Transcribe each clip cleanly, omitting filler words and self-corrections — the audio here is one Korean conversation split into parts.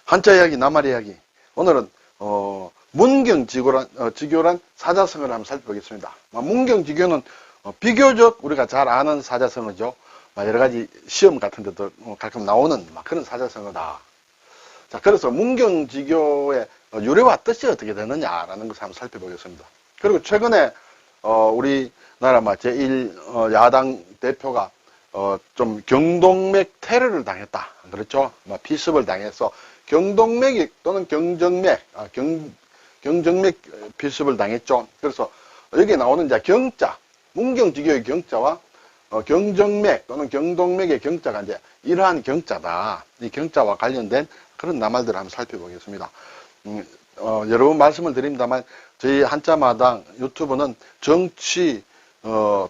한자 이야기, 낱말 이야기. 오늘은 문경지교란 사자성어를 한번 살펴보겠습니다. 문경지교는 비교적 우리가 잘 아는 사자성어죠. 여러 가지 시험 같은 데도 가끔 나오는 그런 사자성어다. 자, 그래서 문경지교의 유래와 뜻이 어떻게 되느냐라는 것을 한번 살펴보겠습니다. 그리고 최근에 우리나라 제1 야당 대표가 좀 경동맥 테러를 당했다. 그렇죠? 피습을 당해서 경동맥 또는 경정맥 피습을 당했죠. 그래서 여기 나오는 이제 경자, 문경지교의 경자와 경정맥 또는 경동맥의 경자가 이제 이러한 경자다. 이 경자와 관련된 그런 낱말들을 한번 살펴보겠습니다. 여러 번 말씀을 드립니다만 저희 한자마당 유튜브는 정치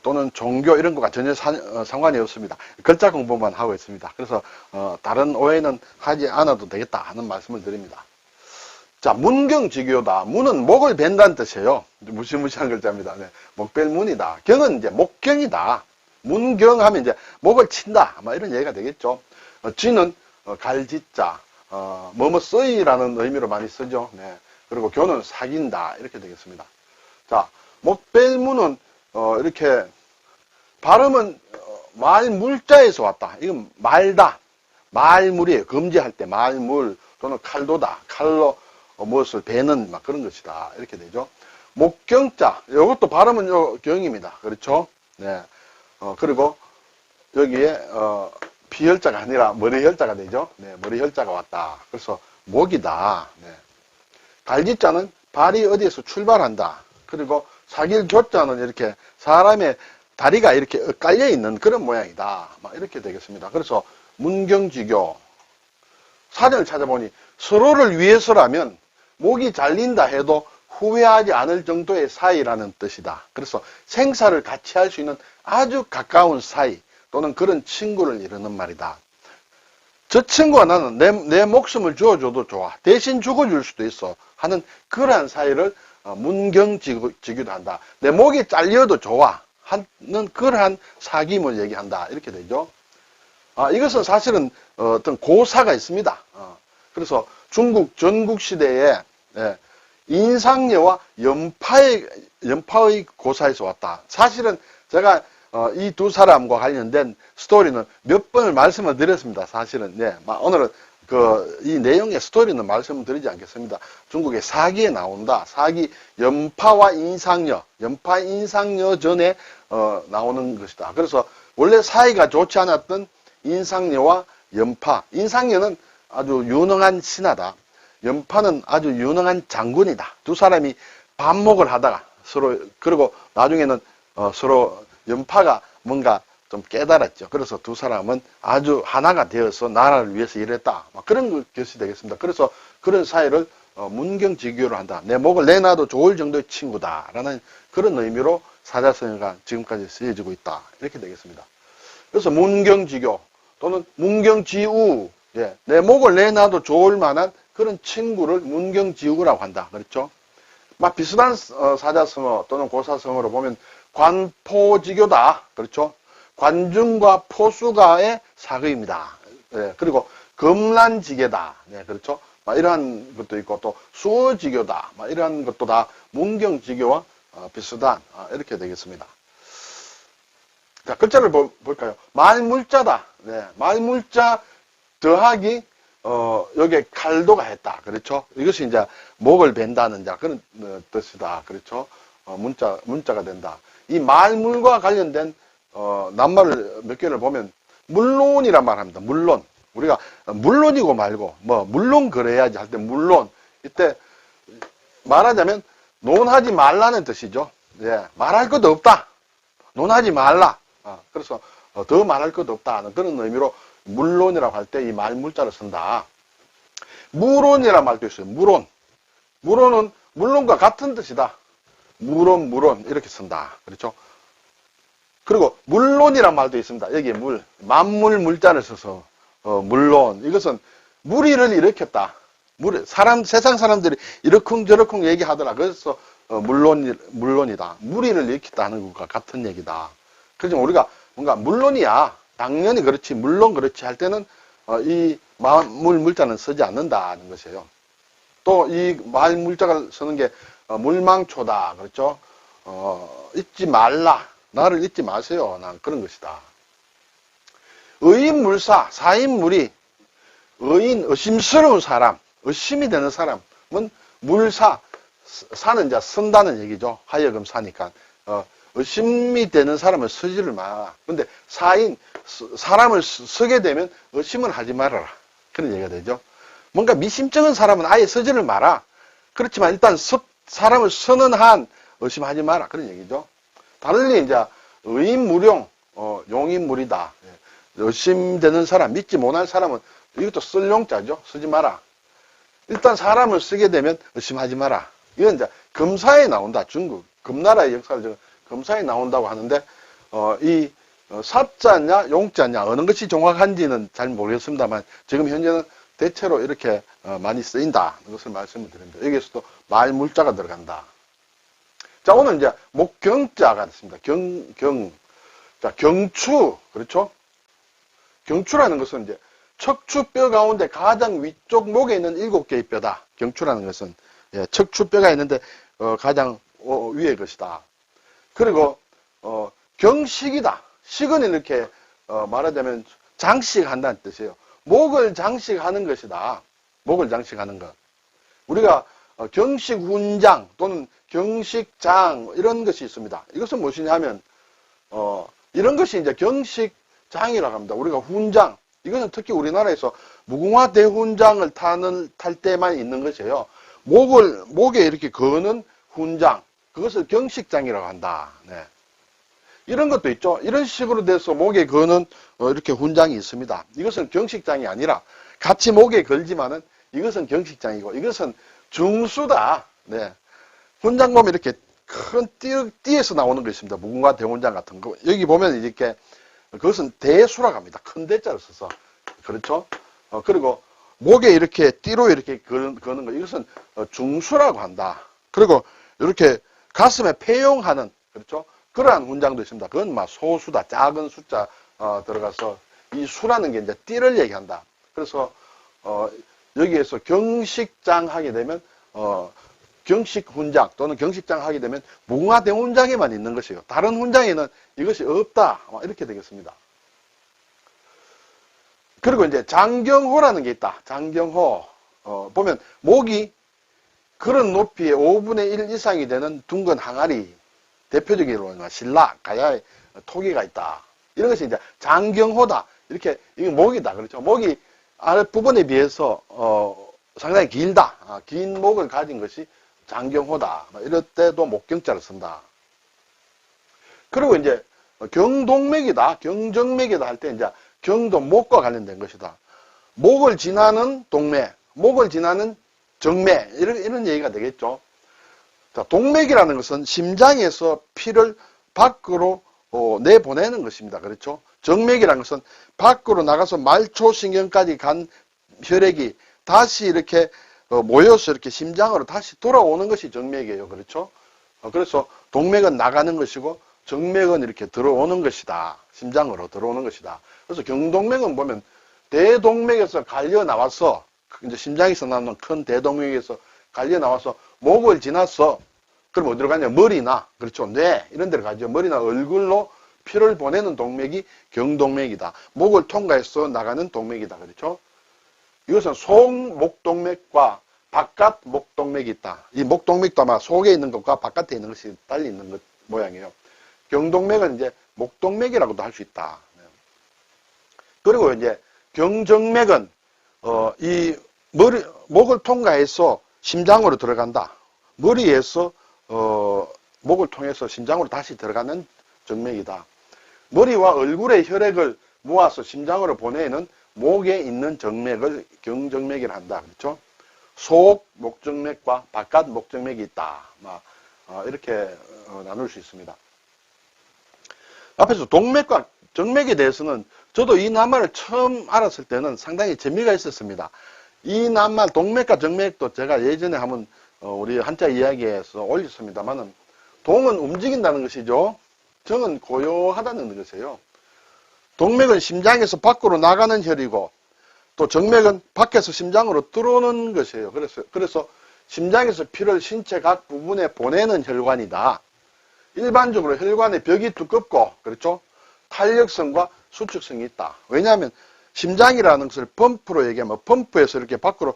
또는 종교 이런 거가 전혀 상관이 없습니다. 글자 공부만 하고 있습니다. 그래서 다른 오해는 하지 않아도 되겠다 하는 말씀을 드립니다. 자, 문경지교다. 문은 목을 벤다는 뜻이에요. 무시무시한 글자입니다. 네, 목벨문이다. 경은 이제 목경이다. 문경하면 이제 목을 친다. 이런 얘기가 되겠죠. 지는 갈지자, 뭐뭐 써이라는 의미로 많이 쓰죠. 네. 그리고 교는 사귄다. 이렇게 되겠습니다. 자, 목벨문은 이렇게 발음은 말물자에서 왔다. 이건 말다. 말물이에요. 금지할 때 말물 또는 칼도다. 칼로 무엇을 베는 그런 것이다. 이렇게 되죠. 목경자. 이것도 발음은 경입니다. 그렇죠? 네. 그리고 여기에 피혈자가 아니라 머리혈자가 되죠. 네. 머리혈자가 왔다. 그래서 목이다. 네. 갈지자는 발이 어디에서 출발한다. 그리고 사길교자는 이렇게 사람의 다리가 이렇게 깔려 있는 그런 모양이다. 이렇게 되겠습니다. 그래서 문경지교 사전을 찾아보니 서로를 위해서라면 목이 잘린다 해도 후회하지 않을 정도의 사이라는 뜻이다. 그래서 생사를 같이 할 수 있는 아주 가까운 사이 또는 그런 친구를 이루는 말이다. 저 친구가 나는 내 목숨을 주어줘도 좋아. 대신 죽어줄 수도 있어. 하는 그러한 사이를 문경지교도 한다. 내 목이 잘려도 좋아. 하는 그러한 사귐을 얘기한다. 이렇게 되죠. 이것은 사실은 어떤 고사가 있습니다. 그래서 중국 전국시대에 인상녀와 연파의 고사에서 왔다. 사실은 제가 이 두 사람과 관련된 스토리는 몇 번을 말씀을 드렸습니다. 사실은. 네. 오늘은 이 내용의 스토리는 말씀을 드리지 않겠습니다. 중국의 사기에 나온다. 사기, 연파와 인상녀. 연파, 인상녀 전에 나오는 것이다. 그래서 원래 사이가 좋지 않았던 인상녀와 연파. 인상녀는 아주 유능한 신하다. 연파는 아주 유능한 장군이다. 두 사람이 반목을 하다가 서로, 그리고 나중에는 서로 연파가 뭔가 좀 깨달았죠. 그래서 두 사람은 아주 하나가 되어서 나라를 위해서 일했다. 그런 것이 되겠습니다. 그래서 그런 사이를 문경지교로 한다. 내 목을 내놔도 좋을 정도의 친구다. 라는 그런 의미로 사자성어가 지금까지 쓰여지고 있다. 이렇게 되겠습니다. 그래서 문경지교 또는 문경지우. 예, 내 목을 내놔도 좋을 만한 그런 친구를 문경지우라고 한다. 그렇죠? 비슷한 사자성어 또는 고사성어로 보면 관포지교다. 그렇죠? 관중과 포수가의 사그입니다. 네, 그리고 금란지계다. 네, 그렇죠? 이러한 것도 있고 또 수어지교다. 이러한 것도 다 문경지교와 비슷한 이렇게 되겠습니다. 자, 글자를 볼까요? 말물자다. 네, 말물자 더하기 여기에 칼도가 했다. 그렇죠? 이것이 이제 목을 벤다는 그런 뜻이다. 그렇죠? 문자가 된다. 이 말물과 관련된 낱말을 몇 개를 보면 물론이란 말 합니다. 물론. 우리가 물론이고 말고 물론 그래야지 할 때 물론. 이때 말하자면 논하지 말라는 뜻이죠. 예, 말할 것도 없다. 논하지 말라. 그래서 더 말할 것도 없다 하는 그런 의미로 물론이라고 할 때 이 말물자를 쓴다. 무론이라는 말도 있어요. 무론. 무론은 물론과 같은 뜻이다. 무론 이렇게 쓴다. 그렇죠? 그리고 물론이란 말도 있습니다. 여기에 만물 물자를 써서 물론. 이것은 무리를 일으켰다. 세상 사람들이 이러쿵저러쿵 얘기하더라. 그래서 물론이다. 무리를 일으켰다 하는 것과 같은 얘기다. 그래서 우리가 뭔가 물론이야. 당연히 그렇지. 물론 그렇지 할 때는 이 물자는 쓰지 않는다는 것이에요. 또 이 물자가 쓰는 게 물망초다. 그렇죠? 잊지 말라. 나를 잊지 마세요. 난 그런 것이다. 의인물사, 사인물이 의심스러운 사람, 의심이 되는 사람은 물사, 사는 자 쓴다는 얘기죠. 하여금 사니까. 의심이 되는 사람은 쓰지를 마라. 근데 사람을 쓰게 되면 의심을 하지 말아라. 그런 얘기가 되죠. 뭔가 미심쩍은 사람은 아예 쓰지를 마라. 그렇지만 일단 사람을 쓰는 한 의심하지 마라. 그런 얘기죠. 달리 이제 의인무용, 용인물이다. 의심되는 사람, 믿지 못할 사람은 이것도 쓸 용자죠. 쓰지 마라. 일단 사람을 쓰게 되면 의심하지 마라. 이건 이제 금사에 나온다. 중국 금나라의 역사를 금사에 나온다고 하는데 이 사자냐 용자냐 어느 것이 정확한지는 잘 모르겠습니다만 지금 현재는 대체로 이렇게 많이 쓰인다. 이것을 말씀을 드립니다. 여기에서도 말물자가 들어간다. 자, 오늘 이제 목경자가 있습니다. 자, 경추. 그렇죠? 경추라는 것은 이제 척추뼈 가운데 가장 위쪽 목에 있는 7개의 뼈다. 경추라는 것은 척추뼈가 있는데 가장 위의 것이다. 그리고 경식이다. 식은 이렇게 말하자면 장식한다는 뜻이에요. 목을 장식하는 것이다. 목을 장식하는 것. 우리가 경식훈장 또는 경식장 이런 것이 있습니다. 이것은 무엇이냐면 이런 것이 이제 경식장이라고 합니다. 우리가 훈장, 이것은 특히 우리나라에서 무궁화 대훈장을 탈 때만 있는 것이에요. 목에 이렇게 거는 훈장, 그것을 경식장이라고 한다. 네. 이런 것도 있죠. 이런 식으로 돼서 목에 거는 이렇게 훈장이 있습니다. 이것은 경식장이 아니라 같이 목에 걸지만은 이것은 경식장이고 이것은 중수다. 네. 훈장 보면 이렇게 큰 띠에서 나오는 거 있습니다. 무궁화 대훈장 같은 거. 여기 보면 이렇게 그것은 대수라고 합니다. 큰 대자를 써서. 그렇죠? 그리고 목에 이렇게 띠로 이렇게 거는 거. 이것은 중수라고 한다. 그리고 이렇게 가슴에 폐용하는, 그렇죠? 그러한 훈장도 있습니다. 그건 막 소수다. 작은 숫자 들어가서 이 수라는 게 이제 띠를 얘기한다. 그래서 여기에서 경식장 하게 되면 경식훈장 또는 경식장 하게 되면 무궁화 대훈장에만 있는 것이에요. 다른 훈장에는 이것이 없다. 이렇게 되겠습니다. 그리고 이제 장경호라는 게 있다. 장경호. 보면 목이 그런 높이의 5분의 1 이상이 되는 둥근 항아리. 대표적으로 신라, 가야에 토기가 있다. 이런 것이 이제 장경호다. 이렇게, 이게 목이다. 그렇죠. 목이 아랫부분에 비해서, 상당히 길다. 긴 목을 가진 것이 장경호다. 이럴 때도 목경자를 쓴다. 그리고 이제 경동맥이다. 경정맥이다 할 때 이제 경도 목과 관련된 것이다. 목을 지나는 동맥, 목을 지나는 정맥, 이런 얘기가 되겠죠. 자, 동맥이라는 것은 심장에서 피를 밖으로 내보내는 것입니다. 그렇죠? 정맥이라는 것은 밖으로 나가서 말초신경까지 간 혈액이 다시 이렇게 모여서 이렇게 심장으로 다시 돌아오는 것이 정맥이에요. 그렇죠? 그래서 동맥은 나가는 것이고 정맥은 이렇게 들어오는 것이다. 심장으로 들어오는 것이다. 그래서 경동맥은 보면 대동맥에서 갈려 나와서 이제 심장에서 나오는 큰 대동맥에서 갈려 나와서 목을 지나서 그럼 어디로 가냐? 머리나, 그렇죠? 뇌 이런 데로 가죠. 머리나 얼굴로 피를 보내는 동맥이 경동맥이다. 목을 통과해서 나가는 동맥이다. 그렇죠? 이것은 속목동맥과 바깥 목동맥이 있다. 이 목동맥도 아마 속에 있는 것과 바깥에 있는 것이 달리 있는 것 모양이에요. 경동맥은 이제 목동맥이라고도 할 수 있다. 그리고 이제 경정맥은 목을 통과해서 심장으로 들어간다. 머리에서 목을 통해서 심장으로 다시 들어가는 정맥이다. 머리와 얼굴의 혈액을 모아서 심장으로 보내는 목에 있는 정맥을 경정맥이라 한다. 그렇죠? 속 목정맥과 바깥 목정맥이 있다. 이렇게 나눌 수 있습니다. 앞에서 동맥과 정맥에 대해서는 저도 이 낱말을 처음 알았을 때는 상당히 재미가 있었습니다. 이 낱말 동맥과 정맥도 제가 예전에 한번 우리 한자 이야기에서 올렸습니다만은 동은 움직인다는 것이죠. 정은 고요하다는 것이에요. 동맥은 심장에서 밖으로 나가는 혈이고 또 정맥은 밖에서 심장으로 들어오는 것이에요. 그래서 심장에서 피를 신체 각 부분에 보내는 혈관이다. 일반적으로 혈관의 벽이 두껍고, 그렇죠? 탄력성과 수축성이 있다. 왜냐하면 심장이라는 것을 펌프로 얘기하면 펌프에서 이렇게 밖으로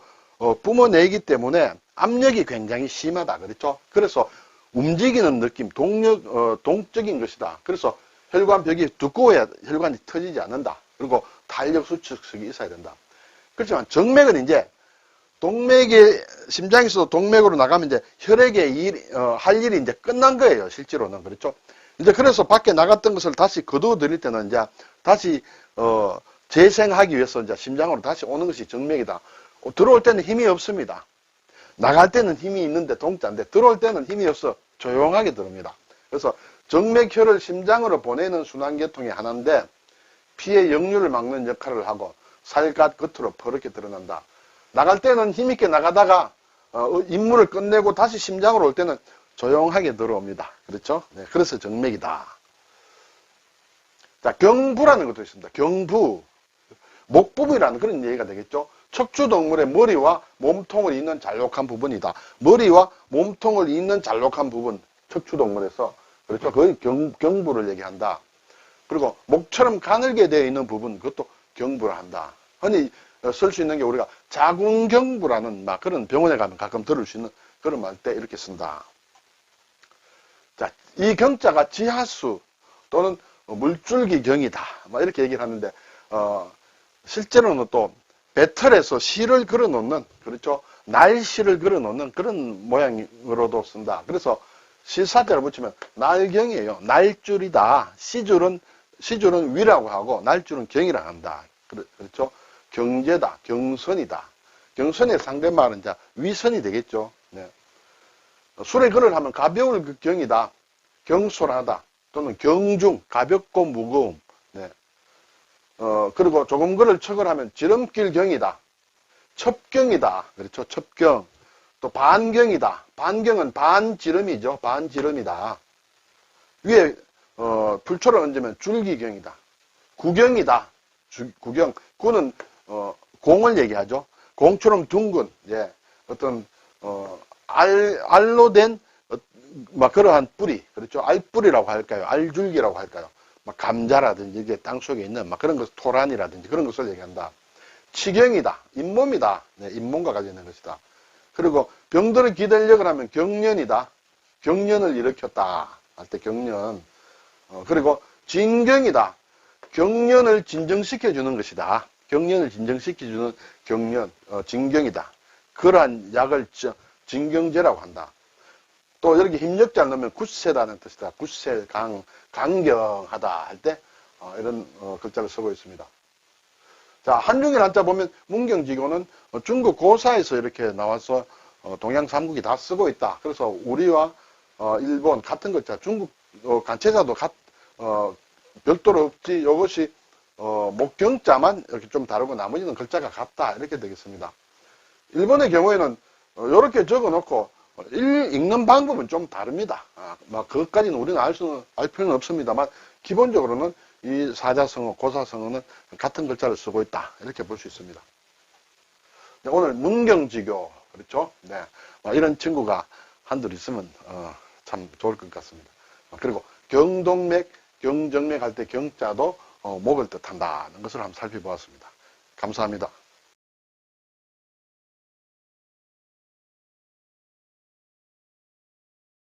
뿜어내기 때문에 압력이 굉장히 심하다. 그렇죠? 그래서 움직이는 느낌, 동적인 것이다. 그래서 혈관 벽이 두꺼워야 혈관이 터지지 않는다. 그리고 탄력 수축성이 있어야 된다. 그렇지만 정맥은 이제 동맥이 심장에서 동맥으로 나가면 이제 혈액의 할 일이 이제 끝난 거예요. 실제로는. 그렇죠? 이제 그래서 밖에 나갔던 것을 다시 거두어 들일 때는 이제 다시 재생하기 위해서 이제 심장으로 다시 오는 것이 정맥이다. 들어올 때는 힘이 없습니다. 나갈 때는 힘이 있는데 동자인데 들어올 때는 힘이 없어 조용하게 들어옵니다. 그래서 정맥혈을 심장으로 보내는 순환계통의 하나인데 피의 역류를 막는 역할을 하고 살갗 겉으로 퍼렇게 드러난다. 나갈 때는 힘있게 나가다가 임무를 끝내고 다시 심장으로 올 때는 조용하게 들어옵니다. 그렇죠? 네, 그래서 정맥이다. 자, 경부라는 것도 있습니다. 경부. 목부분이라는 그런 얘기가 되겠죠. 척추동물의 머리와 몸통을 잇는 잘록한 부분이다. 머리와 몸통을 잇는 잘록한 부분, 척추동물에서. 그렇죠? 거의 경부를 얘기한다. 그리고 목처럼 가늘게 되어 있는 부분, 그것도 경부를 한다. 흔히 쓸 수 있는 게 우리가 자궁경부라는 막 그런 병원에 가면 가끔 들을 수 있는 그런 말 때 이렇게 쓴다. 자, 이 경자가 지하수 또는 물줄기경이다. 막 이렇게 얘기를 하는데, 실제로는 또 배틀에서 실을 걸어 놓는, 그렇죠? 날실을 걸어 놓는 그런 모양으로도 쓴다. 그래서 실사자를 붙이면 날경이에요. 날줄이다. 시줄은 위라고 하고 날줄은 경이라고 한다. 그렇죠? 경제다. 경선이다. 경선의 상대말은 이제 위선이 되겠죠. 네. 술의 글을 하면 가벼울 그 경이다. 경솔하다. 또는 경중, 가볍고 무거움. 네. 그리고 조금 글을 척을 하면 지름길 경이다. 첩경이다. 그렇죠. 첩경. 또 반경이다. 반경은 반지름이죠. 반지름이다. 위에 불초를 얹으면 줄기경이다. 구경이다. 구경. 구는 공을 얘기하죠. 공처럼 둥근 어떤 알로 된 막 그러한 뿌리, 그렇죠. 알뿌리라고 할까요? 알줄기라고 할까요? 막 감자라든지 이게 땅 속에 있는 막 그런 것, 토란이라든지 그런 것을 얘기한다. 치경이다. 잇몸이다. 네, 잇몸과 관련된 것이다. 그리고 병들을 기대력을 하면 경련이다. 경련을 일으켰다. 할 때 경련. 그리고 진경이다. 경련을 진정시켜주는 것이다. 경련을 진정시켜주는 경련, 진경이다. 그러한 약을 진경제라고 한다. 또 이렇게 힘력자를 넣으면 굳세다는 뜻이다. 굳세, 강경하다 할 때 이런 글자를 쓰고 있습니다. 자, 한중일 한자 보면 문경지교는 중국 고사에서 이렇게 나와서 동양 삼국이 다 쓰고 있다. 그래서 우리와 일본 같은 글자, 중국 간체자도 별도로 없지. 이것이 목경자만 이렇게 좀 다르고 나머지는 글자가 같다. 이렇게 되겠습니다. 일본의 경우에는 이렇게 적어놓고 읽는 방법은 좀 다릅니다. 그것까지는 우리는 알 필요는 없습니다만 기본적으로는 이 사자성어, 고사성어는 같은 글자를 쓰고 있다. 이렇게 볼 수 있습니다. 네, 오늘 문경지교, 그렇죠? 네, 이런 친구가 한둘 있으면 참 좋을 것 같습니다. 그리고 경동맥, 경정맥 할 때 경자도 목을 뜻한다는 것을 한번 살펴보았습니다. 감사합니다.